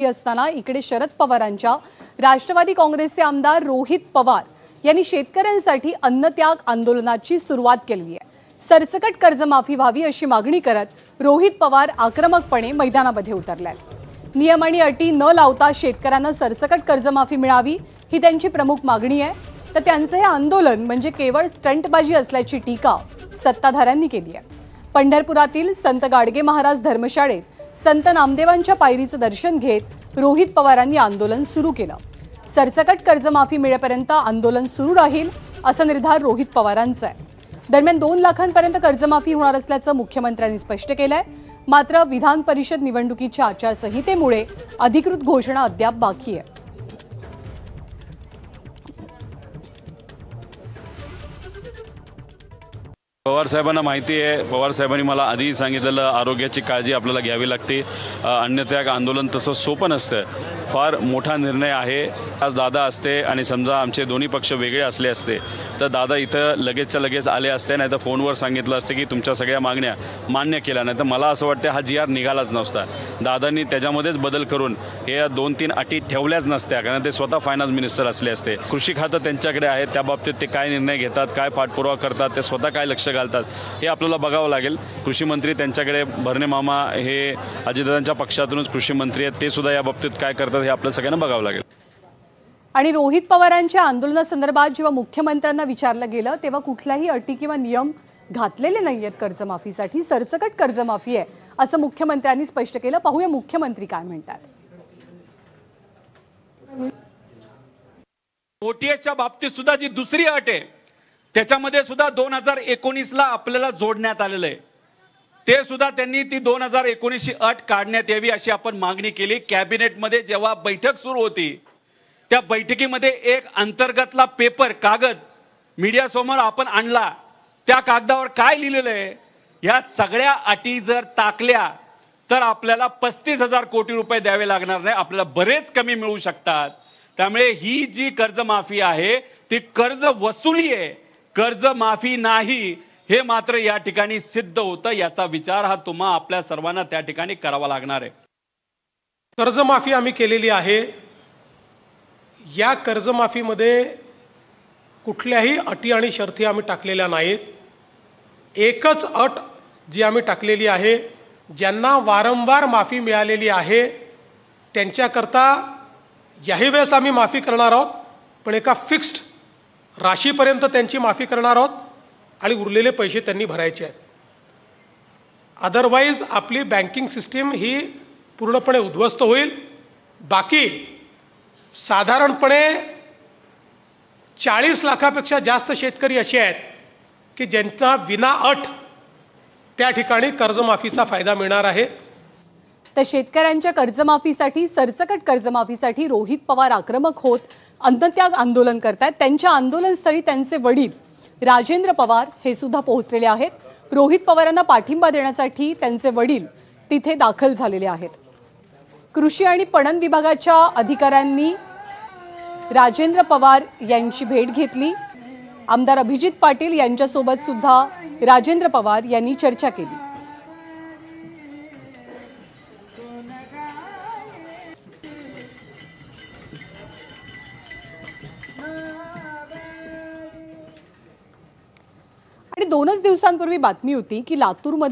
असताना इकडे शरद पवारांच्या राष्ट्रवादी काँग्रेसचे आमदार रोहित पवार यांनी शेतकऱ्यांसाठी अन्नत्याग आंदोलनाची सुरुवात केली आहे। सरसकट कर्जमाफी व्हावी अशी मागणी करत रोहित पवार आक्रमकपणे मैदानामध्ये उतरलेत। नियम आणि अटी न लावता शेतकऱ्यांना सरसकट कर्जमाफी मिळावी ही त्यांची प्रमुख मागणी आहे। तर त्यांचे हे आंदोलन म्हणजे केवळ स्टंटबाजी असल्याची टीका सत्ताधाऱ्यांनी केली आहे। पंढरपुरातील संत गाडगे महाराज धर्मशाळेत संत नामदेवांच्या पायरीचं दर्शन घेत रोहित पवारांनी आंदोलन सुरू केलं। सरसकट कर्जमाफी मिळेपर्यंत आंदोलन सुरू राहील असा निर्धार रोहित पवारांचा आहे। दरम्यान 2 लाखांपर्यंत कर्जमाफी होणार असल्याचं मुख्यमंत्र्यांनी स्पष्ट केलंय। मात्र विधान परिषद निवडणुकीच्या आचारसंहितेमुळे अधिकृत घोषणा अद्याप बाकी आहे। पवार साहेबांना माहिती आहे, पवार साहेबांनी मला आधी सांगितलेलं आरोग्याची काळजी आपल्याला घ्यावी लागते। अन्नत्याग आंदोलन तसं सोपं नसतं, फार मोठा निर्णय आहे। आज दादा असते आणि समजा आमचे दोन्ही पक्ष वेगळे असले असते तर दादा इथं लगेचच्या लगेच आले असते, नाही तर फोनवर सांगितलं असते की तुमच्या सगळ्या मागण्या मान्य केल्या, नाही तर मला असं वाटतं हा GR निघालाच नसता। दादांनी त्याच्यामध्येच बदल करून हे 2-3 अटी ठेवल्याच नसत्या, कारण ते स्वतः फायनान्स मिनिस्टर असले असते। कृषी खातं त्यांच्याकडे आहे, त्या बाबतीत ते काय निर्णय घेतात, काय पाठपुरावा करतात, ते स्वतः काय लक्ष घालतात हे आपल्याला बघावं लागेल। कृषी मंत्री त्यांच्याकडे भरणे मामा हे अजितदादांच्या पक्षातूनच कृषी मंत्री आहेत, ते सुद्धा या बाबतीत काय करतात हे आपल्या सगळ्यांना बघावं लागेल। आणि रोहित पवारांच्या आंदोलनासंदर्भात जेव्हा मुख्यमंत्र्यांना विचारलं गेलं तेव्हा कुठल्याही अटी किंवा नियम घातलेले नाहीयेत कर्जमाफीसाठी, सरसकट कर्जमाफी आहे असं मुख्यमंत्र्यांनी स्पष्ट केलं। पाहूया मुख्यमंत्री काय म्हणतात। OTSच्या बाबतीत सुद्धा जी दुसरी अट आहे त्याच्यामध्ये सुद्धा 2019ला आपल्याला जोडण्यात आलेलं आहे, ते सुद्धा त्यांनी ती 2019ची अट काढण्यात यावी अशी आपण मागणी केली। कॅबिनेटमध्ये जेव्हा बैठक सुरू होती त्या बैठकीमध्ये एक अंतर्गतला पेपर कागद मीडिया समोर आपण आणला, त्या कागदावर काय लिहिलेलं आहे, या सगळ्या अटी जर टाकल्या तर आपल्याला 35,000 कोटी रुपये द्यावे लागणार नाही, आपल्याला बरेच कमी मिळू शकतात। त्यामुळे ही जी कर्जमाफी आहे ती कर्ज वसुली आहे, कर्जमाफी नाही, हे मात्र या ठिकाणी सिद्ध होतं। याचा विचार हा तुम्हा आपल्या सर्वांना त्या ठिकाणी करावा लागणार आहे। कर्जमाफी आम्ही केलेली आहे। या कर्जमाफीमध्ये कुठल्याही अटी आणि शर्ती आम्ही टाकलेल्या नाहीत। एकच अट जी आम्ही टाकलेली आहे, ज्यांना वारंवार माफी मिळालेली आहे त्यांच्याकरता याही वेळेस आम्ही माफी करणार आहोत, पण एका फिक्स्ड राशीपर्यंत त्यांची माफी करणार आहोत आणि उरलेले पैसे त्यांनी भरायचे आहेत। अदरवाईज आपली बँकिंग सिस्टीम ही पूर्णपणे उद्ध्वस्त होईल। बाकी साधारणपणे 40 लाखापेक्षा जास्त शेतकरी असे आहेत की ज्यांचा विना अट त्या ठिकाणी कर्जमाफीचा फायदा मिळणार आहे। तर शेतकऱ्यांच्या कर्जमाफीसाठी, सरसकट कर्जमाफीसाठी रोहित पवार आक्रमक होत अन्नत्याग आंदोलन करतात। त्यांच्या आंदोलनस्थळी त्यांचे वडील राजेंद्र पवार हे सुद्धा पोहोचलेले आहेत। रोहित पवारांना पाठिंबा देण्यासाठी त्यांचे वडील तिथे दाखल झालेले आहेत। कृषी आणि पणन विभागाच्या अधिकाऱ्यांनी राजेंद्र पवार यांची भेट घेतली। आमदार अभिजित पाटील यांच्यासोबत सुद्धा राजेंद्र पवार यांनी चर्चा केली। आणि 2च दिवसांपूर्वी बातमी होती की लातूरमध्ये